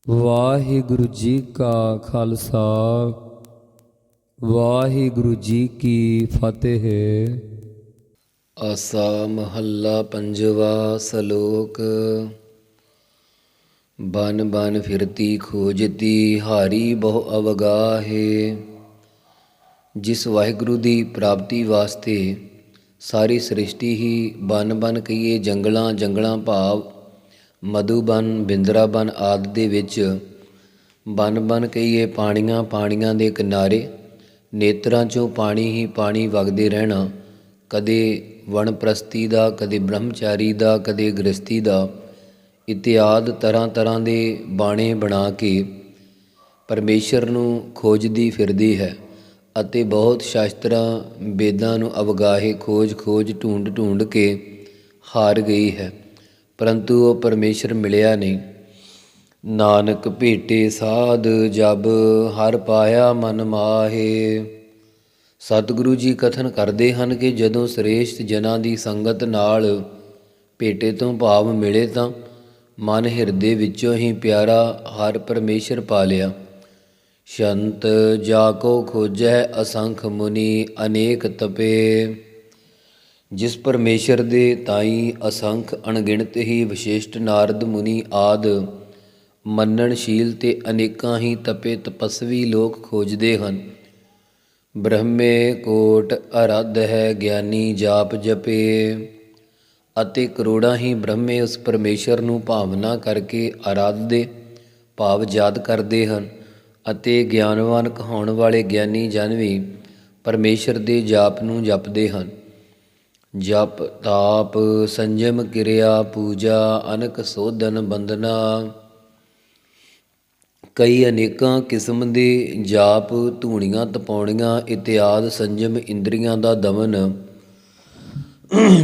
ਵਾਹਿਗੁਰੂ ਜੀ ਕਾ ਖਾਲਸਾ ਵਾਹਿਗੁਰੂ ਜੀ ਕੀ ਫਤਿਹ। ਆਸਾ ਮਹੱਲਾ ਪੰਜਵਾ। ਸਲੋਕ। ਬਨ ਬਨ ਫਿਰਤੀ ਖੋਜਤੀ ਹਾਰੀ ਬਹੁ ਅਵਗਾਹੇ। ਜਿਸ ਵਾਹਿਗੁਰੂ ਦੀ ਪ੍ਰਾਪਤੀ ਵਾਸਤੇ ਸਾਰੀ ਸ੍ਰਿਸ਼ਟੀ ਹੀ ਬਨ ਬਨ ਕਹੀਏ ਜੰਗਲਾਂ ਜੰਗਲਾਂ ਭਾਵ ਮਧੂਬਨ ਬਿੰਦਰਾਬਨ ਆਦਿ ਦੇ ਵਿੱਚ ਬਨ ਬਨ ਕਹੀਏ ਪਾਣੀਆਂ ਪਾਣੀਆਂ ਦੇ ਕਿਨਾਰੇ ਨੇਤਰਾਂ 'ਚੋਂ ਪਾਣੀ ਹੀ ਪਾਣੀ ਵਗਦੇ ਰਹਿਣਾ, ਕਦੇ ਵਣਪ੍ਰਸਤੀ ਦਾ, ਕਦੇ ਬ੍ਰਹਮਚਾਰੀ ਦਾ, ਕਦੇ ਗ੍ਰਸਤੀ ਦਾ ਇਤਿਆਦਿ ਤਰ੍ਹਾਂ ਤਰ੍ਹਾਂ ਦੇ ਬਾਣੇ ਬਣਾ ਕੇ ਪਰਮੇਸ਼ਰ ਨੂੰ ਖੋਜਦੀ ਫਿਰਦੀ ਹੈ ਅਤੇ ਬਹੁਤ ਸ਼ਾਸਤਰਾਂ ਵੇਦਾਂ ਨੂੰ ਅਵਗਾਹੇ ਖੋਜ ਖੋਜ ਢੂੰਡ ਢੂੰਡ ਕੇ ਹਾਰ ਗਈ ਹੈ, ਪਰੰਤੂ ਉਹ ਪਰਮੇਸ਼ਰ ਮਿਲਿਆ ਨਹੀਂ। ਨਾਨਕ ਭੇਟੇ ਸਾਧ ਜਬ ਹਰ ਪਾਇਆ ਮਨ ਮਾਹੇ। ਸਤਿਗੁਰੂ ਜੀ ਕਥਨ ਕਰਦੇ ਹਨ ਕਿ ਜਦੋਂ ਸ੍ਰੇਸ਼ਟ ਜਨਾਂ ਦੀ ਸੰਗਤ ਨਾਲ ਭੇਟੇ ਤੋਂ ਭਾਵ ਮਿਲੇ ਤਾਂ ਮਨ ਹਿਰਦੇ ਵਿੱਚੋਂ ਹੀ ਪਿਆਰਾ ਹਰ ਪਰਮੇਸ਼ਰ ਪਾ ਲਿਆ। ਸੰਤ ਜਾ ਕੋ ਖੋਜੈ ਅਸੰਖ ਮੁਨੀ ਅਨੇਕ ਤਪੇ। ਜਿਸ ਪਰਮੇਸ਼ਰ ਦੇ ਤਾਈਂ ਅਸੰਖ ਅਣਗਿਣਤ ਹੀ ਵਿਸ਼ਿਸ਼ਟ ਨਾਰਦ ਮੁਨੀ ਆਦਿ ਮੰਨਣਸ਼ੀਲ ਤੇ ਅਨੇਕਾਂ ਹੀ ਤਪੇ ਤਪਸਵੀ ਲੋਕ ਖੋਜਦੇ ਹਨ। ਬ੍ਰਹਮੇ ਕੋਟ ਅਰਾਧ ਹੈ ਗਿਆਨੀ ਜਾਪ ਜਪੇ। ਅਤੇ ਕਰੋੜਾਂ ਹੀ ਬ੍ਰਹਮੇ ਉਸ ਪਰਮੇਸ਼ਰ ਨੂੰ ਭਾਵਨਾ ਕਰਕੇ ਆਰਾਧਦੇ ਭਾਵ ਯਾਦ ਕਰਦੇ ਹਨ ਅਤੇ ਗਿਆਨਵਾਨ ਕਹਾਉਣ ਵਾਲੇ ਗਿਆਨੀ ਜਨ ਵੀ ਪਰਮੇਸ਼ਰ ਦੇ ਜਾਪ ਨੂੰ ਜਪਦੇ ਹਨ। ਜਪ ਤਾਪ ਸੰਜਮ ਕਿਰਿਆ ਪੂਜਾ ਅਨਕ ਸੋਧਨ ਬੰਦਨਾ। ਕਈ ਅਨੇਕਾਂ ਕਿਸਮ ਦੇ ਜਾਪ ਧੂਣੀਆਂ ਤਪਾਉਣੀਆਂ ਇਤਿਆਦਿ ਸੰਜਮ ਇੰਦਰੀਆਂ ਦਾ ਦਮਨ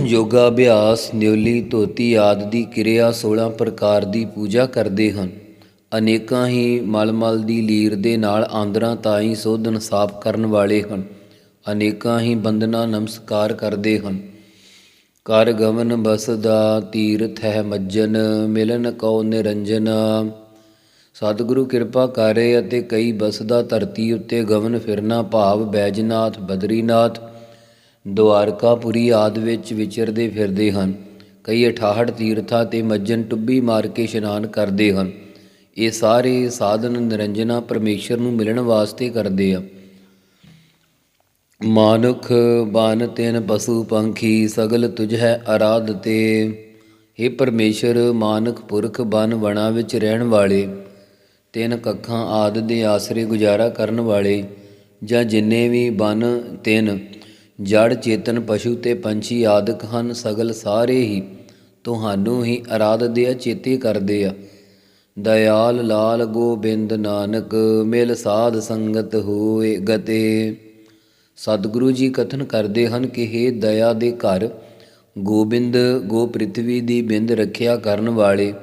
ਯੋਗਾ ਅਭਿਆਸ ਨਿਉਲੀ ਧੋਤੀ ਆਦਿ ਦੀ ਕਿਰਿਆ 16 ਪ੍ਰਕਾਰ ਦੀ ਪੂਜਾ ਕਰਦੇ ਹਨ। ਅਨੇਕਾਂ ਹੀ ਮਲ ਮਲ ਦੀ ਲੀਰ ਦੇ ਨਾਲ ਆਂਦਰਾਂ ਤਾਈਂ ਸੋਧਨ ਸਾਫ਼ ਕਰਨ ਵਾਲੇ ਹਨ। ਅਨੇਕਾਂ ਹੀ ਬੰਦਨਾ ਨਮਸਕਾਰ ਕਰਦੇ ਹਨ। ਕਰ ਗਮਨ ਬਸਦਾ ਤੀਰਥ ਹੈ ਮੱਜਨ ਮਿਲਨ ਕਉ ਨਿਰੰਜਨ। ਸਤਿਗੁਰੂ ਕਿਰਪਾ ਕਰੇ ਅਤੇ ਕਈ ਬਸਦਾ ਧਰਤੀ ਉੱਤੇ ਗਮਨ ਫਿਰਨਾ ਭਾਵ ਬੈਜਨਾਥ ਬਦਰੀਨਾਥ ਦੁਆਰਕਾਪੁਰੀ ਆਦਿ ਵਿੱਚ ਵਿਚਰਦੇ ਫਿਰਦੇ ਹਨ। ਕਈ 68 ਤੀਰਥਾਂ 'ਤੇ ਮੱਜਨ ਟੁੱਬੀ ਮਾਰ ਕੇ ਇਸ਼ਨਾਨ ਕਰਦੇ ਹਨ। ਇਹ ਸਾਰੇ ਸਾਧਨ ਨਿਰੰਜਨਾ ਪਰਮੇਸ਼ਰ ਨੂੰ ਮਿਲਣ ਵਾਸਤੇ ਕਰਦੇ ਆ। ਮਾਨੁਖ ਬਨ ਤਿਨ ਪਸ਼ੂ ਪੰਖੀ ਸਗਲ ਤੁਝੈ ਅਰਾਧਤੇ। ਹੇ ਪਰਮੇਸ਼ਰ, ਮਾਨੁਖ ਪੁਰਖ ਬਨ ਵਣਾਂ ਵਿੱਚ ਰਹਿਣ ਵਾਲੇ, ਤਿੰਨ ਕੱਖਾਂ ਆਦਿ ਦੇ ਆਸਰੇ ਗੁਜ਼ਾਰਾ ਕਰਨ ਵਾਲੇ ਜਾਂ ਜਿੰਨੇ ਵੀ ਬਨ ਤਿੰਨ ਜੜ ਚੇਤਨ ਪਸ਼ੂ ਤੇ ਪੰਛੀ ਆਦਿਕ ਹਨ, ਸਗਲ ਸਾਰੇ ਹੀ ਤੁਹਾਨੂੰ ਹੀ ਅਰਾਧਦੇ ਆ, ਚੇਤੇ ਕਰਦੇ ਆ। ਦਇਆਲ ਲਾਲ ਗੋਬਿੰਦ ਨਾਨਕ ਮਿਲ ਸਾਧ ਸੰਗਤ ਹੋਏ ਗਤੇ। ਸਤਿਗੁਰੂ ਜੀ ਕਥਨ ਕਰਦੇ ਹਨ ਕਿ ਹੇ ਦਇਆ ਦੇ ਘਰ ਗੋਬਿੰਦ ਗੋ ਪ੍ਰਿਥਵੀ ਦੀ ਬਿੰਦ ਰੱਖਿਆ ਕਰਨ ਵਾਲੇ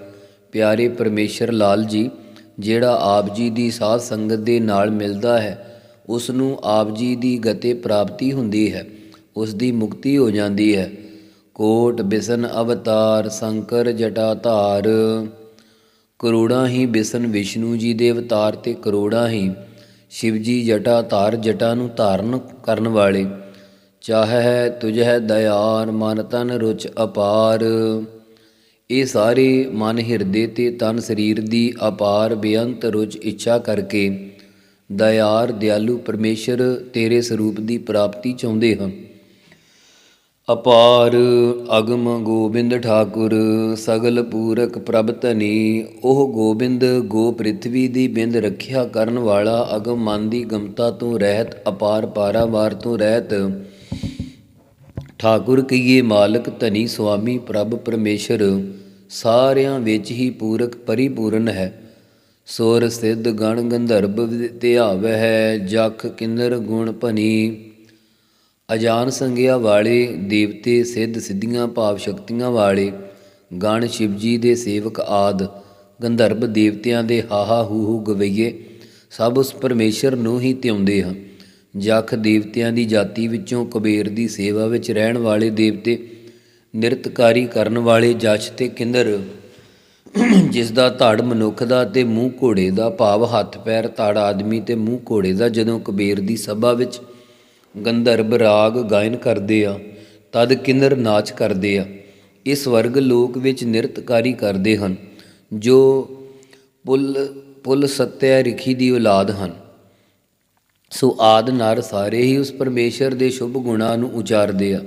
ਪਿਆਰੇ ਪਰਮੇਸ਼ਰ ਲਾਲ ਜੀ, ਜਿਹੜਾ ਆਪ ਜੀ ਦੀ ਸਾਧ ਸੰਗਤ ਦੇ ਨਾਲ ਮਿਲਦਾ ਹੈ ਉਸ ਨੂੰ ਆਪ ਜੀ ਦੀ ਗਤੇ ਪ੍ਰਾਪਤੀ ਹੁੰਦੀ ਹੈ, ਉਸ ਦੀ ਮੁਕਤੀ ਹੋ ਜਾਂਦੀ ਹੈ। ਕੋਟ ਬਿਸ਼ਨ ਅਵਤਾਰ ਸ਼ੰਕਰ ਜਟਾ ਧਾਰ। ਕਰੋੜਾਂ ਹੀ ਬਿਸ਼ਨ ਵਿਸ਼ਨੂੰ ਜੀ ਦੇ ਅਵਤਾਰ ਤੇ ਕਰੋੜਾਂ ਹੀ ਸ਼ਿਵ ਜੀ ਜਟਾ ਧਾਰ ਜਟਾ ਨੂੰ ਧਾਰਨ ਕਰਨ ਵਾਲੇ। ਚਾਹੈ ਤੁਝੈ ਦਇਆਨ ਮਨ ਤਨ ਰੁਚ ਅਪਾਰ। ਇਹ ਸਾਰੇ ਮਨ ਹਿਰਦੇ ਤੇ ਤਨ ਸਰੀਰ ਦੀ ਅਪਾਰ ਬੇਅੰਤ ਰੁਚ ਇੱਛਾ ਕਰਕੇ ਦਇਆਰ ਦਿਆਲੂ ਪਰਮੇਸ਼ਰ ਤੇਰੇ ਸਰੂਪ ਦੀ ਪ੍ਰਾਪਤੀ ਚਾਹੁੰਦੇ ਹਨ। ਅਪਾਰ ਅਗਮ ਗੋਬਿੰਦ ਠਾਕੁਰ ਸਗਲ ਪੂਰਕ ਪ੍ਰਭ ਧਨੀ। ਉਹ ਗੋਬਿੰਦ ਗੋ ਪ੍ਰਿਥਵੀ ਦੀ ਬਿੰਦ ਰੱਖਿਆ ਕਰਨ ਵਾਲਾ ਅਗਮ ਮਨ ਦੀ ਗਮਤਾ ਤੋਂ ਰਹਿਤ ਅਪਾਰ ਪਾਰਾਵਾਰ ਤੋਂ ਰਹਿਤ ਠਾਕੁਰ ਕਹੀਏ ਮਾਲਕ ਧਨੀ ਸੁਆਮੀ ਪ੍ਰਭ ਪਰਮੇਸ਼ਰ ਸਾਰਿਆਂ ਵਿੱਚ ਹੀ ਪੂਰਕ ਪਰਿਪੂਰਨ ਹੈ। ਸੁਰ ਸਿੱਧ ਗਣ ਗੰਧਰਵ ਧਿਆਵੈ ਹੈ ਜਖ ਕਿੰਨਰ ਗੁਣ ਭਨੀ। ਅਜਾਨ ਸੰਗਿਆ ਵਾਲੇ ਦੇਵਤੇ ਸਿੱਧ ਸਿੱਧੀਆਂ ਭਾਵ ਸ਼ਕਤੀਆਂ ਵਾਲੇ ਗਣ ਸ਼ਿਵ ਜੀ ਦੇ ਸੇਵਕ ਆਦਿ ਗੰਧਰਵ ਦੇਵਤਿਆਂ ਦੇ ਹਾਹਾ ਹੂ ਹੂ ਗਵਈਏ ਸਭ ਉਸ ਪਰਮੇਸ਼ਰ ਨੂੰ ਹੀ ਧਿਆਉਂਦੇ ਹਨ। ਜਖ ਦੇਵਤਿਆਂ ਦੀ ਜਾਤੀ ਵਿੱਚੋਂ ਕੁਬੇਰ ਦੀ ਸੇਵਾ ਵਿੱਚ ਰਹਿਣ ਵਾਲੇ ਦੇਵਤੇ, ਨਿਰਤਕਾਰੀ ਕਰਨ ਵਾਲੇ ਜਛ ਤੇ ਕਿੰਨਰ ਜਿਸ ਦਾ ਧੜ ਮਨੁੱਖ ਦਾ ਤੇ ਮੂੰਹ ਘੋੜੇ ਦਾ, ਭਾਵ ਹੱਥ ਪੈਰ ਧੜ ਆਦਮੀ ਤੇ ਮੂੰਹ ਘੋੜੇ ਦਾ, ਜਦੋਂ ਕਬੀਰ ਦੀ ਸਭਾ ਵਿੱਚ ਗੰਧਰਵ ਰਾਗ ਗਾਇਨ ਕਰਦੇ ਆ ਤਦ ਕਿੰਨਰ ਨਾਚ ਕਰਦੇ ਆ। ਇਹ ਸਵਰਗ ਲੋਕ ਵਿੱਚ ਨਿਰਤਕਾਰੀ ਕਰਦੇ ਹਨ ਜੋ ਪੁੱਲ ਸੱਤਿਆ ਰਿਖੀ ਦੀ ਔਲਾਦ ਹਨ। ਸੋ ਆਦ ਨਰ ਸਾਰੇ ਹੀ ਉਸ ਪਰਮੇਸ਼ਰ ਦੇ ਸ਼ੁਭ ਗੁਣਾਂ ਨੂੰ ਉਚਾਰਦੇ ਆ।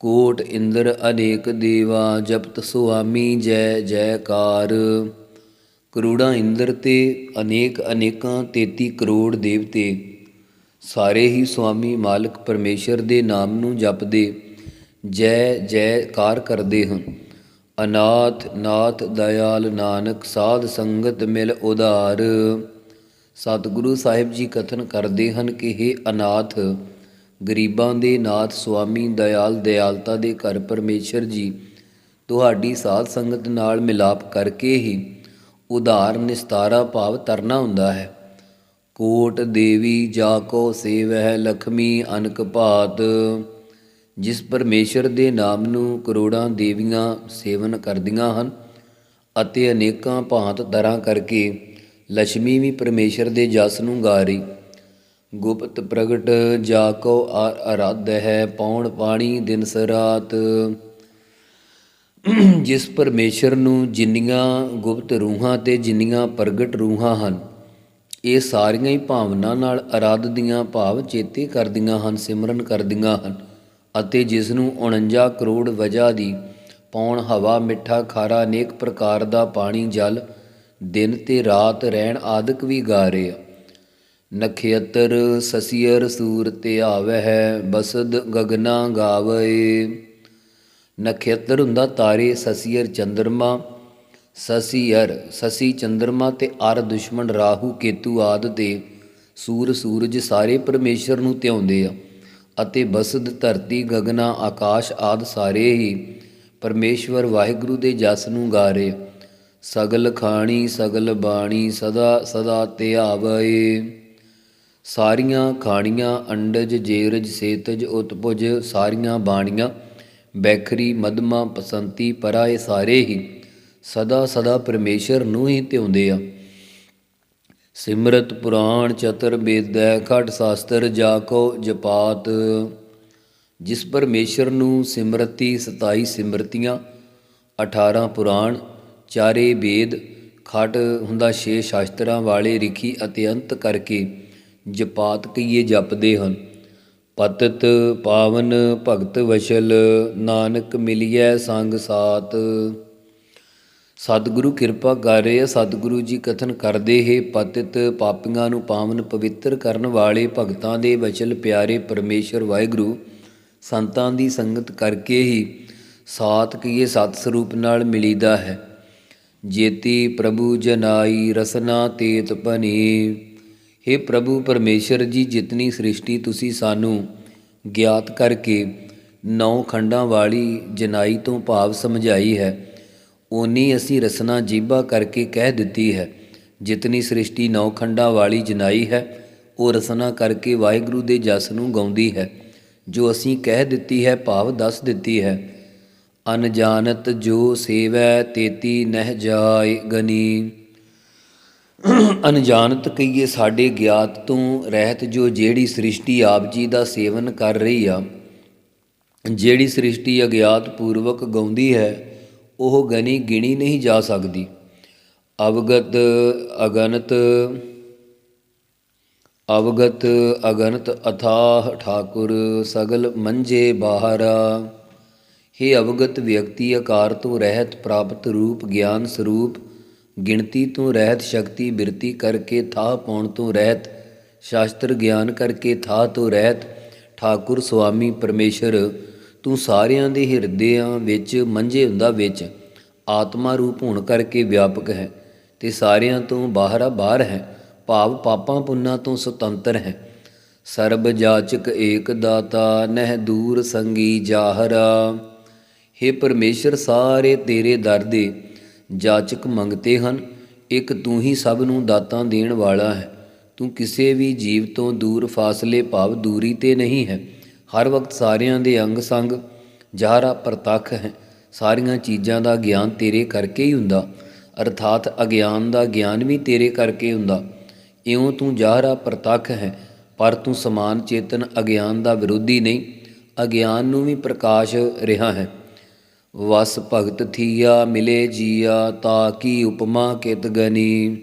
ਕੋਟ ਇੰਦਰ ਅਨੇਕ ਦੇਵਾ ਜਪਤ ਸੁਆਮੀ ਜੈ ਜੈਕਾਰ। ਕਰੋੜਾਂ ਇੰਦਰ ਤੇ ਅਨੇਕ ਅਨੇਕਾਂ 33 ਕਰੋੜ ਦੇਵਤੇ ਸਾਰੇ ਹੀ ਸੁਆਮੀ ਮਾਲਕ ਪਰਮੇਸ਼ਰ ਦੇ ਨਾਮ ਨੂੰ ਜਪਦੇ ਜੈ ਜੈਕਾਰ ਕਰਦੇ ਹਨ। ਅਨਾਥ ਨਾਥ ਦਇਆਲ ਨਾਨਕ ਸਾਧ ਸੰਗਤ ਮਿਲ ਉਧਾਰ। ਸਤਿਗੁਰੂ ਸਾਹਿਬ ਜੀ ਕਥਨ ਕਰਦੇ ਹਨ ਕਿ ਹੇ ਅਨਾਥ, ਗਰੀਬਾਂ ਦੇ ਨਾਥ ਸੁਆਮੀ ਦਇਆਲ ਦਇਆਲਤਾ ਦੇ ਘਰ ਪਰਮੇਸ਼ਰ ਜੀ ਤੁਹਾਡੀ ਸਾਧ ਸੰਗਤ ਨਾਲ ਮਿਲਾਪ ਕਰਕੇ ਹੀ ਉਧਾਰ ਨਿਸਤਾਰਾ ਭਾਵ ਤਰਨਾ ਹੁੰਦਾ ਹੈ। ਕੋਟ ਦੇਵੀ ਜਾ ਕੋ ਸੇਵਹਿ ਲਖਮੀ ਅਨਕ ਭਾਤ। ਜਿਸ ਪਰਮੇਸ਼ਰ ਦੇ ਨਾਮ ਨੂੰ ਕਰੋੜਾਂ ਦੇਵੀਆਂ ਸੇਵਨ ਕਰਦੀਆਂ ਹਨ ਅਤੇ ਅਨੇਕਾਂ ਭਾਂਤ ਤਰ੍ਹਾਂ ਕਰਕੇ ਲక్ష్ਮੀ ਵੀ ਪਰਮੇਸ਼ਰ ਦੇ ਜਸ ਨੂੰ ਗਾ ਰਹੀ। ਗੁਪਤ ਪ੍ਰਗਟ ਜਾ ਕੋ ਅਰਾਧ ਹੈ ਪੌਣ ਪਾਣੀ ਦਿਨਸ ਰਾਤ। ਜਿਸ ਪਰਮੇਸ਼ਰ ਨੂੰ ਜਿੰਨੀਆਂ ਗੁਪਤ ਰੂਹਾਂ ਤੇ ਜਿੰਨੀਆਂ ਪ੍ਰਗਟ ਰੂਹਾਂ ਹਨ ਇਹ ਸਾਰੀਆਂ ਹੀ ਭਾਵਨਾ ਨਾਲ ਅਰਾਧ ਦੀਆਂ ਭਾਵ ਚੇਤੇ ਕਰਦੀਆਂ ਹਨ, ਸਿਮਰਨ ਕਰਦੀਆਂ ਹਨ। ਅਤੇ ਜਿਸ ਨੂੰ 49 ਕਰੋੜ ਵਜ੍ਹਾ ਦੀ ਪੌਣ ਹਵਾ ਮਿੱਠਾ ਖਾਰਾ ਅਨੇਕ ਪ੍ਰਕਾਰ ਦਾ ਪਾਣੀ ਜਲ ਦਿਨ ਤੇ ਰਾਤ ਰਹਿਣ ਆਦਿਕ ਵੀ ਗਾ ਰਹੇ ਆ। ਨਖੇਤਰ ਸਸੀਅਰ ਸੂਰ ਧਿਆਵਹਿ ਬਸਦ ਗਗਨਾ ਗਾਵੇ। ਨਖੇਤਰ ਹੁੰਦਾ ਤਾਰੇ, ਸਸੀਅਰ ਚੰਦਰਮਾ, ਸਸੀ ਚੰਦਰਮਾ ਤੇ ਅਰ ਦੁਸ਼ਮਣ ਰਾਹੂ ਕੇਤੂ ਆਦਿ ਤੇ ਸੂਰ ਸੂਰਜ ਸਾਰੇ ਪਰਮੇਸ਼ਰ ਨੂੰ ਧਿਆਉਂਦੇ ਆ। ਅਤੇ ਬਸਦ ਧਰਤੀ ਗਗਨਾ ਆਕਾਸ਼ ਆਦਿ ਸਾਰੇ ਹੀ ਪਰਮੇਸ਼ਵਰ ਵਾਹਿਗੁਰੂ ਦੇ ਜਸ ਨੂੰ ਗਾ ਰਹੇ। ਸਗਲ ਖਾਣੀ ਸਗਲ ਬਾਣੀ ਸਦਾ ਸਦਾ ਧਿਆਵੈ। ਸਾਰੀਆਂ ਖਾਣੀਆਂ ਅੰਡਜ ਜੇਰਜ ਸੇਤਜ ਉਤਪੁਜ ਸਾਰੀਆਂ ਬਾਣੀਆਂ ਬੈਖਰੀ ਮਧਮਾ ਪਸੰਤੀ ਪਰਾ ਇਹ ਸਾਰੇ ਹੀ ਸਦਾ ਸਦਾ ਪਰਮੇਸ਼ਰ ਨੂੰ ਹੀ ਧਿਆਉਂਦੇ ਆ। ਸਿਮਰਤ ਪੁਰਾਣ ਚਤੁਰ ਵੇਦੈ ਖਟ ਸ਼ਾਸਤਰ ਜਾ ਕੋ ਜਪਾਤ। ਜਿਸ ਪਰਮੇਸ਼ਰ ਨੂੰ ਸਿਮਰਤੀ 27 ਸਿਮਰਤੀਆਂ 18 ਪੁਰਾਣ ਚਾਰੇ ਵੇਦ ਖਟ ਹੁੰਦਾ 6 ਸ਼ਾਸਤਰਾਂ ਵਾਲੇ ਰਿਖੀ ਅਤੇ ਅੰਤ ਕਰਕੇ ਜਪਾਤ ਕਹੀਏ ਜਪਦੇ ਹਨ। ਪਤਿਤ ਪਾਵਨ ਭਗਤ ਵਸ਼ਲ ਨਾਨਕ ਮਿਲਿਐ ਸੰਗ ਸਾਤ। ਸਤਿਗੁਰੂ ਕਿਰਪਾ ਕਰ ਰਹੇ ਆ। ਸਤਿਗੁਰੂ ਜੀ ਕਥਨ ਕਰਦੇ ਹੈ ਪਤਿਤ ਪਾਪੀਆਂ ਨੂੰ ਪਾਵਨ ਪਵਿੱਤਰ ਕਰਨ ਵਾਲੇ ਭਗਤਾਂ ਦੇ ਵਚਲ ਪਿਆਰੇ ਪਰਮੇਸ਼ਰ ਵਾਹਿਗੁਰੂ ਸੰਤਾਂ ਦੀ ਸੰਗਤ ਕਰਕੇ ਹੀ ਸਾਤ ਕਹੀਏ ਸਤ ਸਰੂਪ ਨਾਲ ਮਿਲੀਦਾ ਹੈ। ਜੇਤੀ ਪ੍ਰਭੂ ਜਨਾਈ ਰਸਨਾ ਤੇਤ ਭਨੀ। ਹੇ ਪ੍ਰਭੂ ਪਰਮੇਸ਼ਰ ਜੀ, ਜਿਤਨੀ ਸ੍ਰਿਸ਼ਟੀ ਤੁਸੀਂ ਸਾਨੂੰ ਗਿਆਤ ਕਰਕੇ 9 ਖੰਡਾਂ ਵਾਲੀ ਜਨਾਈ ਤੋਂ ਭਾਵ ਸਮਝਾਈ ਹੈ ਓਨੀ ਅਸੀਂ ਰਸਨਾ ਜੀਭਾ ਕਰਕੇ ਕਹਿ ਦਿੱਤੀ ਹੈ। ਜਿਤਨੀ ਸ੍ਰਿਸ਼ਟੀ 9 ਖੰਡਾਂ ਵਾਲੀ ਜਨਾਈ ਹੈ ਉਹ ਰਸਨਾ ਕਰਕੇ ਵਾਹਿਗੁਰੂ ਦੇ ਜਸ ਨੂੰ ਗਾਉਂਦੀ ਹੈ ਜੋ ਅਸੀਂ ਕਹਿ ਦਿੱਤੀ ਹੈ ਭਾਵ ਦੱਸ ਦਿੱਤੀ ਹੈ। ਅਨਜਾਨਤ ਜੋ ਸੇਵੈ ਤੇਤੀ ਨਹਿ ਜਾਇ ਗਨੀ। ਅਣਜਾਣਤ ਕਹੀਏ ਸਾਡੇ ਗਿਆਤ ਤੋਂ ਰਹਿਤ ਜੋ ਜਿਹੜੀ ਸ੍ਰਿਸ਼ਟੀ ਆਪ ਜੀ ਦਾ ਸੇਵਨ ਕਰ ਰਹੀ ਆ, ਜਿਹੜੀ ਸ੍ਰਿਸ਼ਟੀ ਅਗਿਆਤ ਪੂਰਵਕ ਗਾਉਂਦੀ ਹੈ ਉਹ ਗਨੀ ਗਿਣੀ ਨਹੀਂ ਜਾ ਸਕਦੀ। ਅਵਗਤ ਅਗਨਤ ਅਥਾਹ ਠਾਕੁਰ ਸਗਲ ਮੰਝੇ ਬਾਹਰਾ। ਹੇ ਅਵਗਤ ਵਿਅਕਤੀ, ਆਕਾਰ ਤੋਂ ਰਹਿਤ ਪ੍ਰਾਪਤ ਰੂਪ ਗਿਆਨ ਸਰੂਪ ਗਿਣਤੀ ਤੋਂ ਰਹਿਤ ਸ਼ਕਤੀ ਬਿਰਤੀ ਕਰਕੇ ਥਾਹ ਪਾਉਣ ਤੋਂ ਰਹਿਤ ਸ਼ਾਸਤਰ ਗਿਆਨ ਕਰਕੇ ਥਾਹ ਤੋਂ ਰਹਿਤ ਠਾਕੁਰ ਸੁਆਮੀ ਪਰਮੇਸ਼ਰ ਤੂੰ ਸਾਰਿਆਂ ਦੇ ਹਿਰਦਿਆਂ ਵਿੱਚ ਮੰਝੇ ਹੁੰਦਾ ਵਿੱਚ ਆਤਮਾ ਰੂਪ ਹੋਣ ਕਰਕੇ ਵਿਆਪਕ ਹੈ ਤੇ ਸਾਰਿਆਂ ਤੋਂ ਬਾਹਰ ਹੈ ਭਾਵ ਪਾਪਾਂ ਪੁੰਨਾਂ ਤੋਂ ਸੁਤੰਤਰ ਹੈ। ਸਰਬ ਜਾਚਕ ਏਕ ਦਾਤਾ ਨਹਿ ਦੂਰ ਸੰਗੀ ਜਾਹਰਾ। ਹੇ ਪਰਮੇਸ਼ਰ, ਸਾਰੇ ਤੇਰੇ ਦਰ ਦੇ ਜਾਚਕ ਮੰਗਤੇ ਹਨ, ਇੱਕ ਤੂੰ ਹੀ ਸਭ ਨੂੰ ਦਾਤਾਂ ਦੇਣ ਵਾਲਾ ਹੈ। ਤੂੰ ਕਿਸੇ ਵੀ ਜੀਵ ਤੋਂ ਦੂਰ ਫਾਸਲੇ ਭਾਵ ਦੂਰੀ 'ਤੇ ਨਹੀਂ ਹੈ, ਹਰ ਵਕਤ ਸਾਰਿਆਂ ਦੇ ਅੰਗ ਸੰਗ ਜਾਹਰਾ ਪ੍ਰਤੱਖ ਹੈ। ਸਾਰੀਆਂ ਚੀਜ਼ਾਂ ਦਾ ਗਿਆਨ ਤੇਰੇ ਕਰਕੇ ਹੀ ਹੁੰਦਾ। ਅਰਥਾਤ ਅਗਿਆਨ ਦਾ ਗਿਆਨ ਵੀ ਤੇਰੇ ਕਰਕੇ ਹੁੰਦਾ। ਇਉਂ ਤੂੰ ਜ਼ਾਹਰਾ ਪ੍ਰਤੱਖ ਹੈ, ਪਰ ਤੂੰ ਸਮਾਨ ਚੇਤਨ ਅਗਿਆਨ ਦਾ ਵਿਰੋਧੀ ਨਹੀਂ, ਅਗਿਆਨ ਨੂੰ ਵੀ ਪ੍ਰਕਾਸ਼ ਰਿਹਾ ਹੈ। ਵਸ ਭਗਤ ਥੀਆ ਮਿਲੇ ਜੀਆ, ਤਾ ਕੀ ਉਪਮਾ ਕਿਤ ਗਨੀ।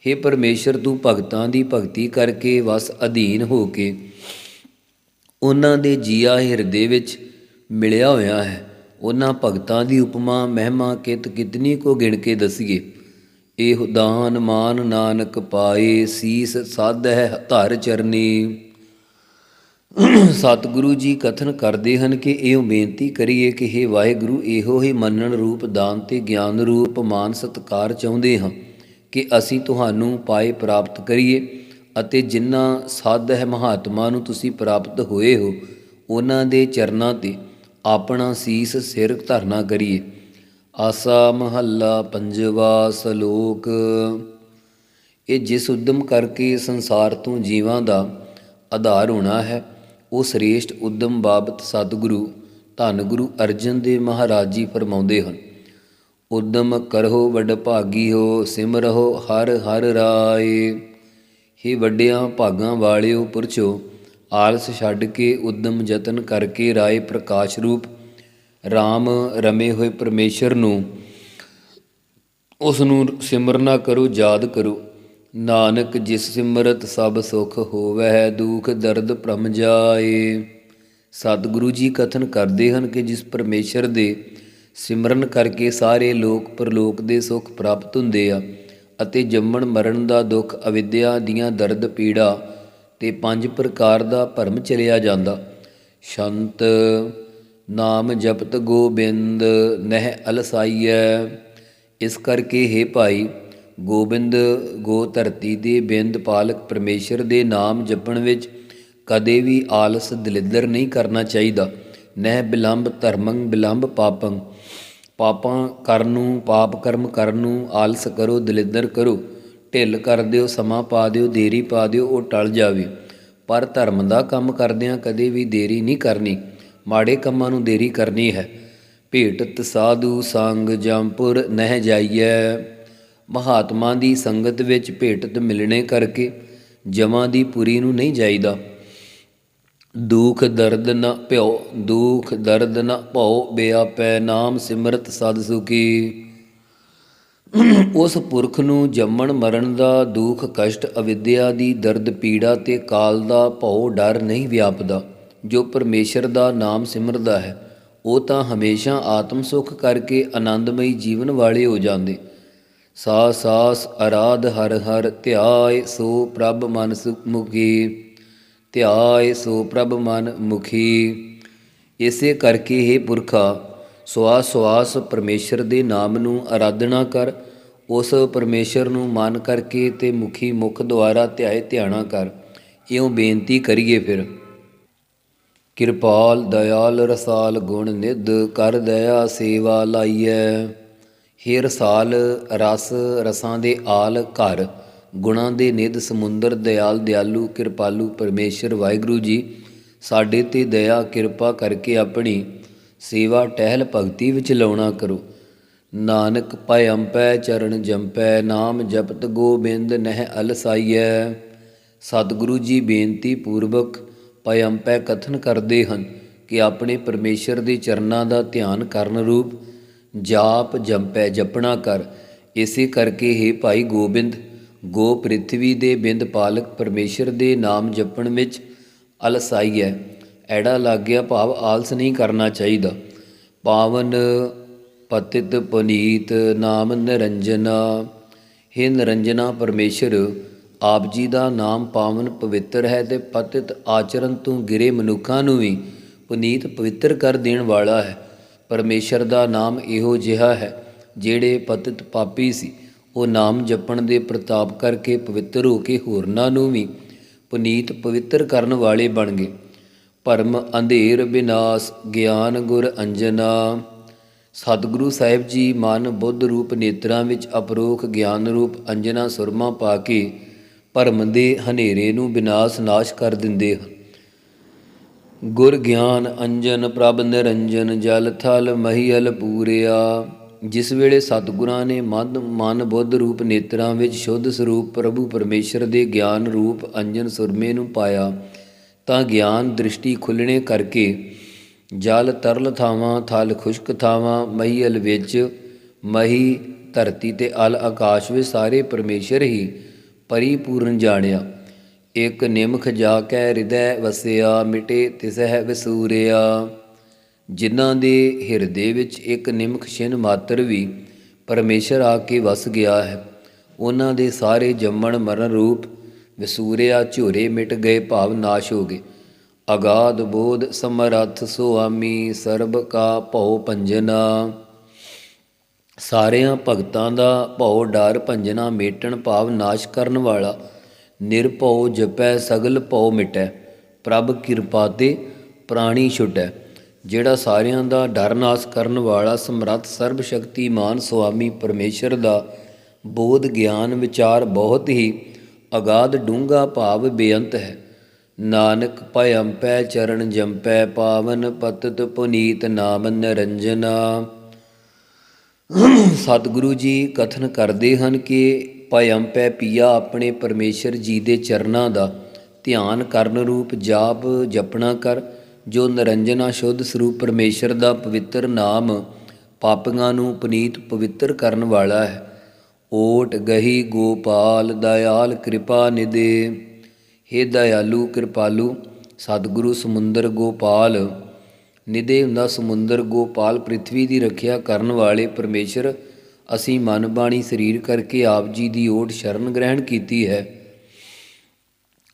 ਹੇ ਪਰਮੇਸ਼ਰ, ਤੂੰ ਭਗਤਾਂ ਦੀ ਭਗਤੀ ਕਰਕੇ ਵਸ ਅਧੀਨ ਹੋ ਕੇ ਉਹਨਾਂ ਦੇ ਜੀਆ ਹਿਰਦੇ ਵਿੱਚ ਮਿਲਿਆ ਹੋਇਆ ਹੈ। ਉਹਨਾਂ ਭਗਤਾਂ ਦੀ ਉਪਮਾ ਮਹਿਮਾ ਕਿਤਨੀ ਕੋ ਗਿਣ ਕੇ ਦਸੀਏ। ਇਹ ਦਾਨ ਮਾਨ ਨਾਨਕ ਪਾਏ, ਸੀਸ ਸਾਧ ਹੈ ਧਰ ਚਰਨੀ। ਸਤਿਗੁਰੂ ਜੀ ਕਥਨ ਕਰਦੇ ਹਨ ਕਿ ਇਉਂ ਬੇਨਤੀ ਕਰੀਏ ਕਿ ਹੇ ਵਾਹਿਗੁਰੂ, ਇਹੋ ਹੀ ਮੰਨਣ ਰੂਪ ਦਾਨ ਤੇ ਗਿਆਨ ਰੂਪ ਮਾਨ ਸਤਿਕਾਰ ਚਾਹੁੰਦੇ ਹਾਂ ਕਿ ਅਸੀਂ ਤੁਹਾਨੂੰ ਪਾਏ ਪ੍ਰਾਪਤ ਕਰੀਏ, ਅਤੇ ਜਿਨ੍ਹਾਂ ਸਾਧ ਹੈ ਮਹਾਤਮਾ ਨੂੰ ਤੁਸੀਂ ਪ੍ਰਾਪਤ ਹੋਏ ਹੋ ਉਹਨਾਂ ਦੇ ਚਰਨਾਂ 'ਤੇ ਆਪਣਾ ਸੀਸ ਸਿਰ ਧਰਨਾ ਕਰੀਏ। ਆਸਾ ਮਹੱਲਾ ਪੰਜਵਾ ਸਲੋਕ। ਇਹ ਜਿਸ ਉਦਮ ਕਰਕੇ ਸੰਸਾਰ ਤੋਂ ਜੀਵਾਂ ਦਾ ਆਧਾਰ ਹੋਣਾ ਹੈ, ਉਹ ਸ੍ਰੇਸ਼ਟ ਉਦਮ ਬਾਬਤ ਸਤਿਗੁਰੂ ਧੰਨ ਗੁਰੂ ਅਰਜਨ ਦੇਵ ਮਹਾਰਾਜ ਜੀ ਫਰਮਾਉਂਦੇ ਹਨ। ਉਦਮ ਕਰੋ ਵਡ ਭਾਗੀ ਹੋ, ਸਿਮਰਹੁ ਹਰ ਹਰ ਰਾਏ। ਹੇ ਵੱਡਿਆਂ ਭਾਗਾਂ ਵਾਲਿਓ ਪੁਰਸ਼ੋ, ਆਲਸ ਛੱਡ ਕੇ ਉਦਮ ਯਤਨ ਕਰਕੇ ਰਾਏ ਪ੍ਰਕਾਸ਼ ਰੂਪ ਰਾਮ ਰਮੇ ਹੋਏ ਪਰਮੇਸ਼ਰ ਨੂੰ, ਉਸ ਨੂੰ ਸਿਮਰਨਾ ਕਰੋ, ਯਾਦ ਕਰੋ। ਨਾਨਕ ਜਿਸ ਸਿਮਰਤ ਸਭ ਸੁਖ ਹੋਵੈ, ਦੁਖ ਦਰਦ ਭ੍ਰਮ ਜਾਏ। ਸਤਿਗੁਰੂ ਜੀ ਕਥਨ ਕਰਦੇ ਹਨ ਕਿ ਜਿਸ ਪਰਮੇਸ਼ਰ ਦੇ ਸਿਮਰਨ ਕਰਕੇ ਸਾਰੇ ਲੋਕ ਪਰਲੋਕ ਦੇ ਸੁੱਖ ਪ੍ਰਾਪਤ ਹੁੰਦੇ ਆ, ਅਤੇ ਜੰਮਣ ਮਰਨ ਦਾ ਦੁੱਖ, ਅਵਿਦਿਆ ਦੀਆਂ ਦਰਦ ਪੀੜਾ ਤੇ 5 ਪ੍ਰਕਾਰ ਦਾ ਭਰਮ ਚਲਿਆ ਜਾਂਦਾ। ਸ਼ੰਤ ਨਾਮ ਜਪਤ ਗੋਬਿੰਦ ਨਹਿ ਅਲਸਾਈਐ। ਇਸ ਕਰਕੇ ਹੇ ਭਾਈ ਗੋਬਿੰਦ, ਗੋ ਧਰਤੀ ਦੇ ਬਿੰਦ ਪਾਲਕ ਪਰਮੇਸ਼ਰ ਦੇ ਨਾਮ ਜਪਣ ਵਿੱਚ ਕਦੇ ਵੀ ਆਲਸ ਦਲਿੱਦਰ ਨਹੀਂ ਕਰਨਾ ਚਾਹੀਦਾ। ਨਹਿ ਬਿਲੰਬ ਧਰਮੰ ਬਿਲੰਬ ਪਾਪੰ। ਪਾਪਾਂ ਕਰਨ ਨੂੰ, ਪਾਪ ਕਰਮ ਕਰਨ ਨੂੰ ਆਲਸ ਕਰੋ, ਦਲਿੱਦਰ ਕਰੋ, ਢਿੱਲ ਕਰ ਦਿਓ, ਸਮਾਂ ਪਾ ਦਿਓ, ਦੇਰੀ ਪਾ ਦਿਓ, ਉਹ ਟਲ ਜਾਵੇ। ਪਰ ਧਰਮ ਦਾ ਕੰਮ ਕਰਦਿਆਂ ਕਦੇ ਵੀ ਦੇਰੀ ਨਹੀਂ ਕਰਨੀ, ਮਾੜੇ ਕੰਮਾਂ ਨੂੰ ਦੇਰੀ ਕਰਨੀ ਹੈ। ਭੇਟਤ ਸਾਧੂ ਸੰਗ ਜੰਪੁਰ ਨਹਿ ਜਾਈਐ। ਮਹਾਤਮਾ ਦੀ ਸੰਗਤ ਵਿੱਚ ਭੇਟਤ ਮਿਲਣੇ ਕਰਕੇ ਜਮਾਂ ਦੀ ਪੁਰੀ ਨੂੰ ਨਹੀਂ ਜਾਈਦਾ। ਦੁਖ ਦਰਦ ਨ ਭਿਓ, ਦੁਖ ਦਰਦ ਨ ਭਉ ਬਿਆਪੈ, ਨਾਮ ਸਿਮਰਤ ਸਦ ਸੁਖੀ। ਉਸ ਪੁਰਖ ਨੂੰ ਜੰਮਣ ਮਰਨ ਦਾ ਦੁੱਖ ਕਸ਼ਟ, ਅਵਿਦਿਆ ਦੀ ਦਰਦ ਪੀੜਾ ਤੇ ਕਾਲ ਦਾ ਭਉ ਡਰ ਨਹੀਂ ਵਿਆਪਦਾ। ਜੋ ਪਰਮੇਸ਼ਰ ਦਾ ਨਾਮ ਸਿਮਰਦਾ ਹੈ, ਉਹ ਤਾਂ ਹਮੇਸ਼ਾ ਆਤਮ ਸੁਖ ਕਰਕੇ ਆਨੰਦਮਈ ਜੀਵਨ ਵਾਲੇ ਹੋ ਜਾਂਦੇ। ਸਾਸ ਸਾਸ ਅਰਾਧ ਹਰ ਹਰ, ਧਿਆਏ ਸੋ ਪ੍ਰਭ ਮਨ ਮੁਖੀ। ਧਿਆਏ ਸੋ ਪ੍ਰਭ ਮਨ ਮੁਖੀ। ਇਸੇ ਕਰਕੇ ਹੇ ਪੁਰਖਾ, ਸਵਾਸ ਸਵਾਸ ਪਰਮੇਸ਼ਰ ਦੇ ਨਾਮ ਨੂੰ ਆਰਾਧਨਾ ਕਰ। ਉਸ ਪਰਮੇਸ਼ਰ ਨੂੰ ਮਨ ਕਰਕੇ ਤੇ ਮੁਖੀ ਮੁਖ ਦੁਆਰਾ ਧਿਆਏ ਧਿਆਣਾ ਕਰ। ਇਉਂ ਬੇਨਤੀ ਕਰੀਏ ਫਿਰ। ਕਿਰਪਾਲ ਦਇਆਲ ਰਸਾਲ ਗੁਣ ਨਿਧ, ਕਰ ਦਇਆ ਸੇਵਾ ਲਾਈਐ। ਹੇ ਰਸਾਲ ਰਸ, ਰਸਾਂ ਦੇ ਆਲ ਘਰ, ਗੁਣਾਂ ਦੇ ਨਿਧ ਸਮੁੰਦਰ, ਦਇਆਲ ਦਿਆਲੂ ਕਿਰਪਾਲੂ ਪਰਮੇਸ਼ਰ ਵਾਹਿਗੁਰੂ ਜੀ, ਸਾਡੇ 'ਤੇ ਦਇਆ ਕਿਰਪਾ ਕਰਕੇ ਆਪਣੀ ਸੇਵਾ ਟਹਿਲ ਭਗਤੀ ਵਿੱਚ ਲਾਉਣਾ ਕਰੋ। ਨਾਨਕ ਪੈ ਅੰਪੈ ਚਰਨ ਜੰਪੈ, ਨਾਮ ਜਪਤ ਗੋਬਿੰਦ ਨਹਿ ਅਲਸਾਈਐ। ਸਤਿਗੁਰੂ ਜੀ ਬੇਨਤੀ ਪੂਰਵਕ ਪੈ ਅੰਪੈ ਕਥਨ ਕਰਦੇ ਹਨ ਕਿ ਆਪਣੇ ਪਰਮੇਸ਼ਰ ਦੇ ਚਰਨਾਂ ਦਾ ਧਿਆਨ ਕਰਨ ਰੂਪ ਜਾਪ ਜੰਪੈ ਜਪਣਾ ਕਰ। ਇਸੇ ਕਰਕੇ ਹੇ ਭਾਈ ਗੋਬਿੰਦ, ਗੋ ਪ੍ਰਿਥਵੀ ਦੇ ਬਿੰਦ ਪਾਲਕ ਪਰਮੇਸ਼ਰ ਦੇ ਨਾਮ ਜਪਣ ਵਿੱਚ ਅਲਸਾਈਐ। ਐੜਾ ਲੱਗ ਗਿਆ ਭਾਵ ਆਲਸ ਨਹੀਂ ਕਰਨਾ ਚਾਹੀਦਾ। ਪਾਵਨ ਪਤਿਤ ਪੁਨੀਤ ਨਾਮ ਨਿਰੰਜਨਾ। ਹੇ ਨਿਰੰਜਨਾ ਪਰਮੇਸ਼ਰ, ਆਪ ਜੀ ਦਾ ਨਾਮ ਪਾਵਨ ਪਵਿੱਤਰ ਹੈ ਅਤੇ ਪਤਿਤ ਆਚਰਨ ਤੋਂ ਗਿਰੇ ਮਨੁੱਖਾਂ ਨੂੰ ਵੀ ਪੁਨੀਤ ਪਵਿੱਤਰ ਕਰ ਦੇਣ ਵਾਲਾ ਹੈ। ਪਰਮੇਸ਼ਰ ਦਾ ਨਾਮ ਇਹੋ ਜਿਹਾ ਹੈ, ਜਿਹੜੇ ਪਤਿਤ ਪਾਪੀ ਸੀ ਉਹ ਨਾਮ ਜਪਣ ਦੇ ਪ੍ਰਤਾਪ ਕਰਕੇ ਪਵਿੱਤਰ ਹੋ ਕੇ ਹੋਰਨਾਂ ਨੂੰ ਵੀ ਪੁਨੀਤ ਪਵਿੱਤਰ ਕਰਨ ਵਾਲੇ ਬਣ ਗਏ। ਭਰਮ ਅੰਧੇਰ ਵਿਨਾਸ਼, ਗਿਆਨ ਗੁਰ ਅੰਜਨਾ। ਸਤਿਗੁਰੂ ਸਾਹਿਬ ਜੀ ਮਨ ਬੁੱਧ ਰੂਪ ਨੇਤਰਾਂ ਵਿੱਚ ਅਪਰੋਖ ਗਿਆਨ ਰੂਪ ਅੰਜਨਾ ਸੁਰਮਾ ਪਾ ਕੇ ਭਰਮ ਦੇ ਹਨੇਰੇ ਨੂੰ ਵਿਨਾਸ਼ ਨਾਸ਼ ਕਰ ਦਿੰਦੇ ਹਨ। ਗੁਰ ਗਿਆਨ ਅੰਜਨ ਪ੍ਰਭ ਨਿਰੰਜਨ, ਜਲ ਥਲ ਮਹੀਅਲ ਪੂਰਿਆ। ਜਿਸ ਵੇਲੇ ਸਤਿਗੁਰਾਂ ਨੇ ਮਨ ਬੁੱਧ ਰੂਪ ਨੇਤਰਾਂ ਵਿੱਚ ਸ਼ੁੱਧ ਸਰੂਪ ਪ੍ਰਭੂ ਪਰਮੇਸ਼ਰ ਦੇ ਗਿਆਨ ਰੂਪ ਅੰਜਨ ਸੁਰਮੇ ਨੂੰ ਪਾਇਆ, ਤਾਂ ਗਿਆਨ ਦ੍ਰਿਸ਼ਟੀ ਖੁੱਲ੍ਹਣੇ ਕਰਕੇ ਜਲ ਤਰਲ ਥਾਵਾਂ, ਥਲ ਖੁਸ਼ਕ ਥਾਵਾਂ, ਮਹੀ ਅਲ ਵਿੱਚ, ਮਹੀ ਧਰਤੀ ਤੇ ਅਲ ਆਕਾਸ਼ ਵਿੱਚ ਸਾਰੇ ਪਰਮੇਸ਼ਰ ਹੀ ਪਰਿਪੂਰਨ ਜਾਣਿਆ। ਇੱਕ ਨਿਮਖ ਜਾ ਕੈ ਹਿਰਦੈ ਵਸਿਆ, ਮਿਟੇ ਤਿਸਹਿ ਵਿਸੂਰਿਆ। ਜਿਨ੍ਹਾਂ ਦੇ ਹਿਰਦੇ ਵਿੱਚ ਇੱਕ ਨਿਮਖ ਛਿਨ ਮਾਤਰ ਵੀ ਪਰਮੇਸ਼ਰ ਆ ਕੇ ਵਸ ਗਿਆ ਹੈ, ਉਹਨਾਂ ਦੇ ਸਾਰੇ ਜੰਮਣ ਮਰਨ ਰੂਪ ਵਿਸੂਰਿਆ ਝੂਰੇ ਮਿਟ ਗਏ, ਭਾਵ ਨਾਸ਼ ਹੋ ਗਏ। ਅਗਾਧ ਬੋਧ ਸਮਰੱਥ ਸੁਆਮੀ, ਸਰਬ ਕਾ ਭਉ ਭੰਜਨਾ। ਸਾਰਿਆਂ ਭਗਤਾਂ ਦਾ ਭਉ ਡਰ ਭੰਜਨਾ ਮੇਟਣ, ਭਾਵ ਨਾਸ਼ ਕਰਨ ਵਾਲਾ। ਨਿਰਭਉ ਜਪੈ ਸਗਲ ਭਉ ਮਿਟੈ, ਪ੍ਰਭ ਕਿਰਪਾ ਤੇ ਪ੍ਰਾਣੀ ਛੁਟੈ। ਜਿਹੜਾ ਸਾਰਿਆਂ ਦਾ ਡਰ ਨਾਸ਼ ਕਰਨ ਵਾਲਾ ਸਮਰੱਥ ਸਰਬ ਸ਼ਕਤੀਮਾਨ ਸੁਆਮੀ ਪਰਮੇਸ਼ਰ ਦਾ ਬੋਧ ਗਿਆਨ ਵਿਚਾਰ ਬਹੁਤ ਹੀ ਅਗਾਧ ਡੂੰਘਾ, ਭਾਵ ਬੇਅੰਤ ਹੈ। ਨਾਨਕ ਭਇੰਪੈ ਚਰਨ ਜੰਪੈ, ਪਾਵਨ ਪਤਿਤ ਪੁਨੀਤ ਨਾਮ ਨਿਰੰਜਨਾ। ਸਤਿਗੁਰੂ ਜੀ ਕਥਨ ਕਰਦੇ ਹਨ ਕਿ ਭਇੰਪੈ ਪੀਆ ਆਪਣੇ ਪਰਮੇਸ਼ਰ ਜੀ ਦੇ ਚਰਨਾਂ ਦਾ ਧਿਆਨ ਕਰਨ ਰੂਪ ਜਾਪ ਜਪਣਾ ਕਰ, ਜੋ ਨਿਰੰਜਨਾ ਸ਼ੁੱਧ ਸਰੂਪ ਪਰਮੇਸ਼ਰ ਦਾ ਪਵਿੱਤਰ ਨਾਮ ਪਾਪੀਆਂ ਨੂੰ ਪੁਨੀਤ ਪਵਿੱਤਰ ਕਰਨ ਵਾਲਾ ਹੈ। ਓਟ ਗਹੀ ਗੋਪਾਲ ਦਇਆਲ ਕਿਰਪਾ ਨਿਦੇ। ਹੇ ਦਇਆਲੂ ਕਿਰਪਾਲੂ ਸਤਿਗੁਰੂ ਸਮੁੰਦਰ ਗੋਪਾਲ, ਨਿਦੇ ਹੁੰਦਾ ਸਮੁੰਦਰ, ਗੋਪਾਲ ਪ੍ਰਿਥਵੀ ਦੀ ਰੱਖਿਆ ਕਰਨ ਵਾਲੇ ਪਰਮੇਸ਼ਰ, ਅਸੀਂ ਮਨ ਬਾਣੀ ਸਰੀਰ ਕਰਕੇ ਆਪ ਜੀ ਦੀ ਓਟ ਸ਼ਰਨ ਗ੍ਰਹਿਣ ਕੀਤੀ ਹੈ।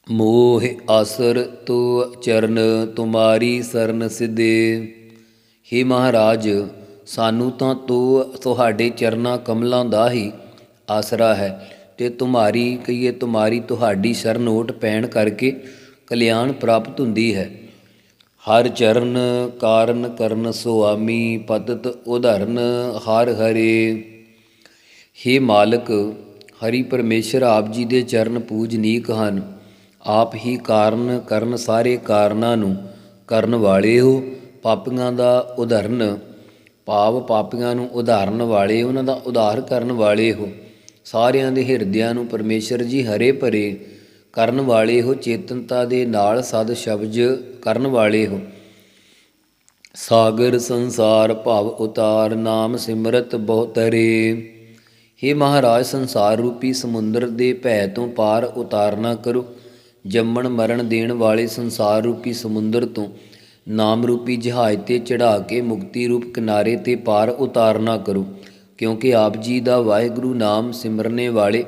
ਮੋਹ ਆਸਰ ਤੋ ਚਰਨ ਤੁਮਾਰੀ ਸਰਨ ਸਿਧੇ। ਹੇ ਮਹਾਰਾਜ, ਸਾਨੂੰ ਤਾਂ ਤੁਹਾਡੇ ਚਰਨਾਂ ਕਮਲਾਂ ਦਾ ਹੀ ਆਸਰਾ ਹੈ, ਤੇ ਤੁਮਾਰੀ ਕਹੀਏ ਤੁਮਾਰੀ ਤੁਹਾਡੀ ਸ਼ਰਨ ਓਟ ਪੈਣ ਕਰਕੇ ਕਲਿਆਣ ਪ੍ਰਾਪਤ ਹੁੰਦੀ ਹੈ। ਹਰ ਚਰਨ ਕਾਰਨ ਕਰਨ ਸੁਆਮੀ, ਪਤਿਤ ਉਦਾਹਰਨ ਹਰ ਹਰੇ। ਹੇ ਮਾਲਕ, ਹਰੀ ਪਰਮੇਸ਼ਰ ਆਪ ਜੀ ਦੇ ਚਰਨ ਪੂਜਨੀਕ ਹਨ। ਆਪ ਹੀ ਕਾਰਨ ਕਰਨ ਸਾਰੇ ਕਾਰਨਾਂ ਨੂੰ ਕਰਨ ਵਾਲੇ ਹੋ। ਪਾਪੀਆਂ ਦਾ ਉਦਾਹਰਨ, ਭਾਵ ਪਾਪੀਆਂ ਨੂੰ ਉਦਾਹਰਨ ਵਾਲੇ, ਉਹਨਾਂ ਦਾ ਉਦਾਰ ਕਰਨ ਵਾਲੇ ਹੋ। ਸਾਰਿਆਂ ਦੇ ਹਿਰਦਿਆਂ ਨੂੰ ਪਰਮੇਸ਼ਰ ਜੀ ਹਰੇ ਭਰੇ ਕਰਨ ਵਾਲੇ ਹੋ। ਚੇਤਨਤਾ ਦੇ ਨਾਲ ਸਦ ਸ਼ਬਦ ਕਰਨ ਵਾਲੇ ਹੋ। ਸਾਗਰ ਸੰਸਾਰ ਭਵ ਉਤਾਰ, ਨਾਮ ਸਿਮਰਤ ਬਹੁ ਤਰੇ। ਹੇ ਮਹਾਰਾਜ, ਸੰਸਾਰ ਰੂਪੀ ਸਮੁੰਦਰ ਦੇ ਭੈ ਤੋਂ ਪਾਰ ਉਤਾਰਨਾ ਕਰੋ। ਜੰਮਣ ਮਰਨ ਦੇਣ ਵਾਲੇ ਸੰਸਾਰ ਰੂਪੀ ਸਮੁੰਦਰ ਤੋਂ ਨਾਮ ਰੂਪੀ ਜਹਾਜ਼ 'ਤੇ ਚੜ੍ਹਾ ਕੇ ਮੁਕਤੀ ਰੂਪ ਕਿਨਾਰੇ 'ਤੇ ਪਾਰ ਉਤਾਰਨਾ ਕਰੋ। ਕਿਉਂਕਿ ਆਪ ਜੀ ਦਾ ਵਾਹਿਗੁਰੂ ਨਾਮ ਸਿਮਰਨੇ ਵਾਲੇ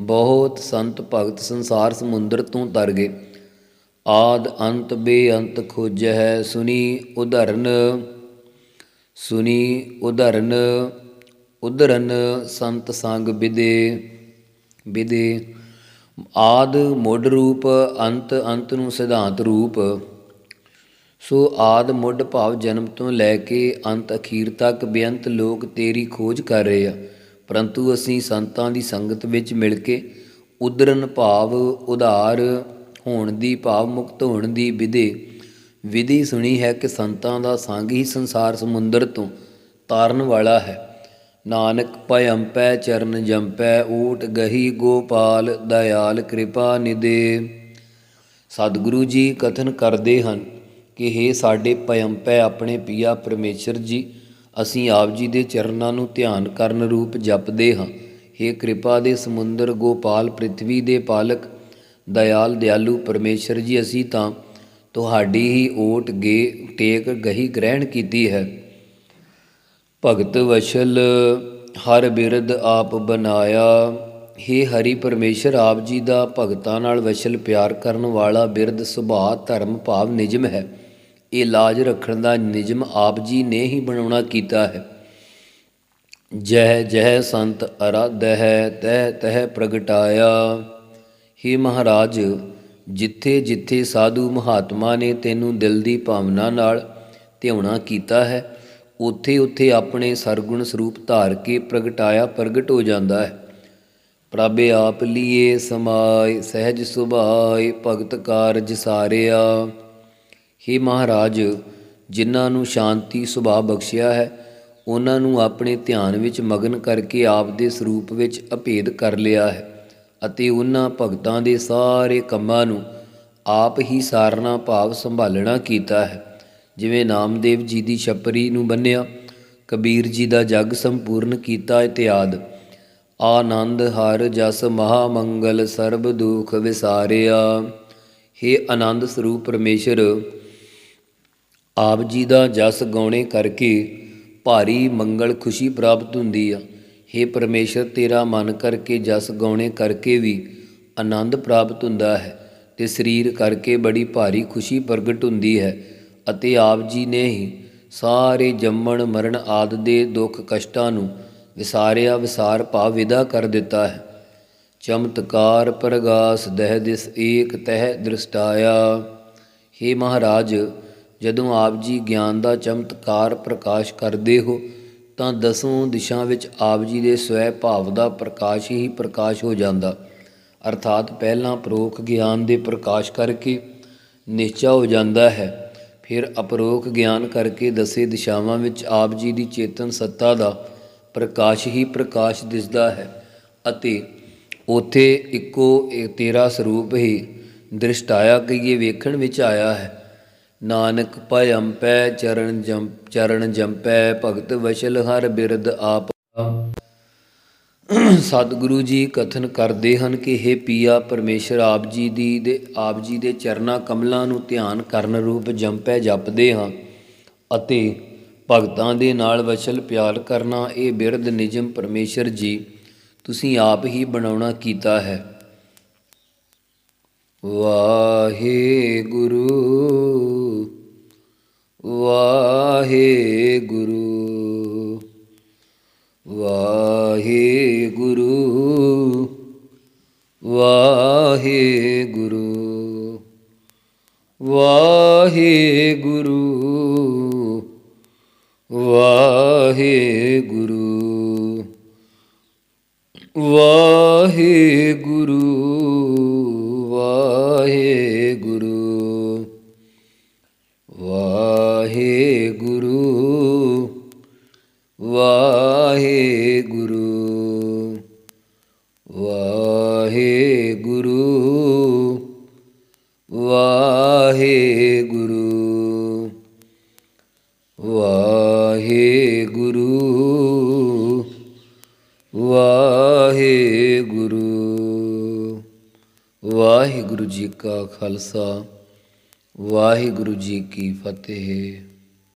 ਬਹੁਤ ਸੰਤ ਭਗਤ ਸੰਸਾਰ ਸਮੁੰਦਰ ਤੋਂ ਤਰ ਗਏ। ਆਦ ਅੰਤ ਬੇਅੰਤ ਖੋਜਹਿ, ਸੁਣੀ ਉਦਾਹਰਨ ਉਦਰਨ ਸੰਤ ਸੰਗ ਵਿਦੇ। ਆਦ ਮੁੱਢ ਰੂਪ, ਅੰਤ ਨੂੰ ਸਿਧਾਂਤ ਰੂਪ। ਸੋ ਆਦ ਮੁੱਢ ਭਾਵ ਜਨਮ ਤੋਂ ਲੈ ਕੇ ਅੰਤ ਅਖੀਰ ਤੱਕ ਬੇਅੰਤ ਲੋਕ ਤੇਰੀ ਖੋਜ ਕਰ ਰਹੇ ਆ, ਪਰੰਤੂ ਅਸੀਂ ਸੰਤਾਂ ਦੀ ਸੰਗਤ ਵਿੱਚ ਮਿਲ ਕੇ ਉਦਰਨ ਭਾਵ ਉਧਾਰ ਹੋਣ ਦੀ, ਭਾਵ ਮੁਕਤ ਹੋਣ ਦੀ ਵਿਧੀ ਸੁਣੀ ਹੈ ਕਿ ਸੰਤਾਂ ਦਾ ਸੰਗ ਹੀ ਸੰਸਾਰ ਸਮੁੰਦਰ ਤੋਂ ਤਾਰਨ ਵਾਲਾ ਹੈ। ਨਾਨਕ ਭਇੰਪੈ ਚਰਨ ਜੰਪੈ, ਊਟ ਗਹੀ ਗੋਪਾਲ ਦਇਆਲ ਕਿਰਪਾ ਨਿਦੇ। ਸਤਿਗੁਰੂ ਜੀ ਕਥਨ ਕਰਦੇ ਹਨ ਕਿ ਹੇ ਸਾਡੇ ਭਇੰਪੈ ਆਪਣੇ ਪੀਆ ਪਰਮੇਸ਼ਰ ਜੀ, ਅਸੀਂ ਆਪ ਜੀ ਦੇ ਚਰਨਾਂ ਨੂੰ ਧਿਆਨ ਕਰਨ ਰੂਪ ਜਪਦੇ ਹਾਂ। ਹੇ ਕਿਰਪਾ ਦੇ ਸਮੁੰਦਰ ਗੋਪਾਲ, ਪ੍ਰਿਥਵੀ ਦੇ ਪਾਲਕ ਦਇਆਲ ਦਿਆਲੂ ਪਰਮੇਸ਼ਰ ਜੀ, ਅਸੀਂ ਤਾਂ ਤੁਹਾਡੀ ਹੀ ਓਟ ਟੇਕ ਗਹੀ ਗ੍ਰਹਿਣ ਕੀਤੀ ਹੈ। ਭਗਤ ਵਸ਼ਲ ਹਰ ਬਿਰਦ ਆਪ ਬਣਾਇਆ। ਹੇ ਹਰੀ ਪਰਮੇਸ਼ਰ, ਆਪ ਜੀ ਦਾ ਭਗਤਾਂ ਨਾਲ ਵਸ਼ਲ ਪਿਆਰ ਕਰਨ ਵਾਲਾ ਬਿਰਦ ਸੁਭਾਅ ਧਰਮ ਭਾਵ ਨਿਯਮ ਹੈ। ਇਹ ਲਾਜ ਰੱਖਣ ਦਾ ਨਿਯਮ ਆਪ ਜੀ ਨੇ ਹੀ ਬਣਾਉਣਾ ਕੀਤਾ ਹੈ। ਜਹ ਜਹ ਸੰਤ ਅਰਾਧਹਿ, ਤਹਿ ਤਹਿ ਪ੍ਰਗਟਾਇਆ। ਹੇ ਮਹਾਰਾਜ, ਜਿੱਥੇ ਜਿੱਥੇ ਸਾਧੂ ਮਹਾਤਮਾ ਨੇ ਤੈਨੂੰ ਦਿਲ ਦੀ ਭਾਵਨਾ ਨਾਲ ਧਿਆਉਣਾ ਕੀਤਾ ਹੈ, ਉੱਥੇ ਉੱਥੇ ਆਪਣੇ ਸਰਗੁਣ ਸਰੂਪ ਧਾਰ ਕੇ ਪ੍ਰਗਟ ਹੋ ਜਾਂਦਾ ਹੈ। ਪ੍ਰਭ ਆਪ ਲੀਏ ਸਮਾਏ, ਸਹਿਜ ਸੁਭਾਏ, ਭਗਤ ਕਾਰਜ ਸਾਰਿਆ। ਹੇ ਮਹਾਰਾਜ, ਜਿਨ੍ਹਾਂ ਨੂੰ ਸ਼ਾਂਤੀ ਸੁਭਾਅ ਬਖਸ਼ਿਆ ਹੈ, ਉਹਨਾਂ ਨੂੰ ਆਪਣੇ ਧਿਆਨ ਵਿੱਚ ਮਗਨ ਕਰਕੇ ਆਪ ਦੇ ਸਰੂਪ ਵਿੱਚ ਅਭੇਦ ਕਰ ਲਿਆ ਹੈ ਅਤੇ ਉਹਨਾਂ ਭਗਤਾਂ ਦੇ ਸਾਰੇ ਕੰਮਾਂ ਨੂੰ ਆਪ ਹੀ ਸਾਰਨਾ ਭਾਵ ਸੰਭਾਲਣਾ ਕੀਤਾ ਹੈ। ਜਿਵੇਂ ਨਾਮਦੇਵ ਜੀ ਦੀ ਛਪਰੀ ਨੂੰ ਬੰਨਿਆ, ਕਬੀਰ ਜੀ ਦਾ ਜਗ ਸੰਪੂਰਨ ਕੀਤਾ ਇਤਿਆਦ। ਆਨੰਦ ਹਰ ਜਸ ਮਹਾ ਮੰਗਲ ਸਰਬ ਦੁਖ ਵਿਸਾਰਿਆ। ਹੇ ਆਨੰਦ ਸਰੂਪ ਪਰਮੇਸ਼ਰ, ਆਪ ਜੀ ਦਾ ਜਸ ਗਾਉਣੇ ਕਰਕੇ ਭਾਰੀ ਮੰਗਲ ਖੁਸ਼ੀ ਪ੍ਰਾਪਤ ਹੁੰਦੀ ਆ। ਹੇ ਪਰਮੇਸ਼ਰ, ਤੇਰਾ ਮਨ ਕਰਕੇ ਜਸ ਗਾਉਣੇ ਕਰਕੇ ਵੀ ਆਨੰਦ ਪ੍ਰਾਪਤ ਹੁੰਦਾ ਹੈ ਅਤੇ ਸਰੀਰ ਕਰਕੇ ਬੜੀ ਭਾਰੀ ਖੁਸ਼ੀ ਪ੍ਰਗਟ ਹੁੰਦੀ ਹੈ ਅਤੇ ਆਪ ਜੀ ਨੇ ਹੀ ਸਾਰੇ ਜੰਮਣ ਮਰਨ ਆਦਿ ਦੇ ਦੁੱਖ ਕਸ਼ਟਾਂ ਨੂੰ ਵਿਸਾਰਿਆ, ਵਿਸਾਰ ਭਾਵ ਵਿਦਾ ਕਰ ਦਿੱਤਾ ਹੈ। ਚਮਤਕਾਰ ਪ੍ਰਗਾਸ ਦਹਿ ਦਿਸ ਏਕ ਤਹਿ ਦ੍ਰਿਸ਼ਟਾਇਆ। ਹੇ ਮਹਾਰਾਜ, ਜਦੋਂ ਆਪ ਜੀ ਗਿਆਨ ਦਾ ਚਮਤਕਾਰ ਪ੍ਰਕਾਸ਼ ਕਰਦੇ ਹੋ ਤਾਂ ਦਸੋਂ ਦਿਸ਼ਾ ਵਿੱਚ ਆਪ ਜੀ ਦੇ ਸਵੈ ਭਾਵ ਦਾ ਪ੍ਰਕਾਸ਼ ਹੀ ਪ੍ਰਕਾਸ਼ ਹੋ ਜਾਂਦਾ। ਅਰਥਾਤ ਪਹਿਲਾਂ ਪਰੋਖ ਗਿਆਨ ਦੇ ਪ੍ਰਕਾਸ਼ ਕਰਕੇ ਨਿਸ਼ਚਾ ਹੋ ਜਾਂਦਾ ਹੈ, ਫਿਰ ਅਪਰੋਖ ਗਿਆਨ ਕਰਕੇ ਦਸੇ ਦਿਸ਼ਾਵਾਂ ਵਿੱਚ ਆਪ ਜੀ ਦੀ ਚੇਤਨ ਸੱਤਾ ਦਾ ਪ੍ਰਕਾਸ਼ ਹੀ ਪ੍ਰਕਾਸ਼ ਦਿਸਦਾ ਹੈ ਅਤੇ ਉੱਥੇ ਇੱਕੋ ਤੇਰਾ ਸਰੂਪ ਹੀ ਦ੍ਰਿਸ਼ਟਾਇਆ ਕਹੀਏ ਵੇਖਣ ਵਿੱਚ ਆਇਆ ਹੈ। ਨਾਨਕ ਭਇੰਪੈ ਚਰਨ ਜੰਪੈ ਭਗਤ ਵਸ਼ਲ ਹਰ ਬਿਰਦ ਆਪ। ਸਤਿਗੁਰੂ ਜੀ ਕਥਨ ਕਰਦੇ ਹਨ ਕਿ ਹੇ ਪੀਆ ਪਰਮੇਸ਼ਰ, ਆਪ ਜੀ ਦੇ ਚਰਨਾਂ ਕਮਲਾਂ ਨੂੰ ਧਿਆਨ ਕਰਨ ਰੂਪ ਜੰਪੈ ਜਪਦੇ ਹਾਂ ਅਤੇ ਭਗਤਾਂ ਦੇ ਨਾਲ ਵਸ਼ਲ ਪਿਆਰ ਕਰਨਾ ਇਹ ਬਿਰਦ ਨਿਯਮ ਪਰਮੇਸ਼ਰ ਜੀ ਤੁਸੀਂ ਆਪ ਹੀ ਬਣਾਉਣਾ ਕੀਤਾ ਹੈ। ਵਾਹਿਗੁਰੂ ਵਾਹਿਗੁਰੂ ਵਾਹਿਗੁਰੂ ਵਾਹਿਗੁਰੂ ਵਾਹਿਗੁਰੂ ਵਾਹਿਗੁਰੂ ਵਾਹਿਗੁਰੂ ਵਾਹਿਗੁਰੂ ਵਾਹਿਗੁਰੂ ਵਾਹਿਗੁਰੂ ਵਾਹਿਗੁਰੂ ਵਾਹਿਗੁਰੂ ਵਾਹਿਗੁਰੂ। ਵਾਹਿਗੁਰੂ ਜੀ ਕਾ ਖਾਲਸਾ, ਵਾਹਿਗੁਰੂ ਜੀ ਕੀ ਫਤਿਹ।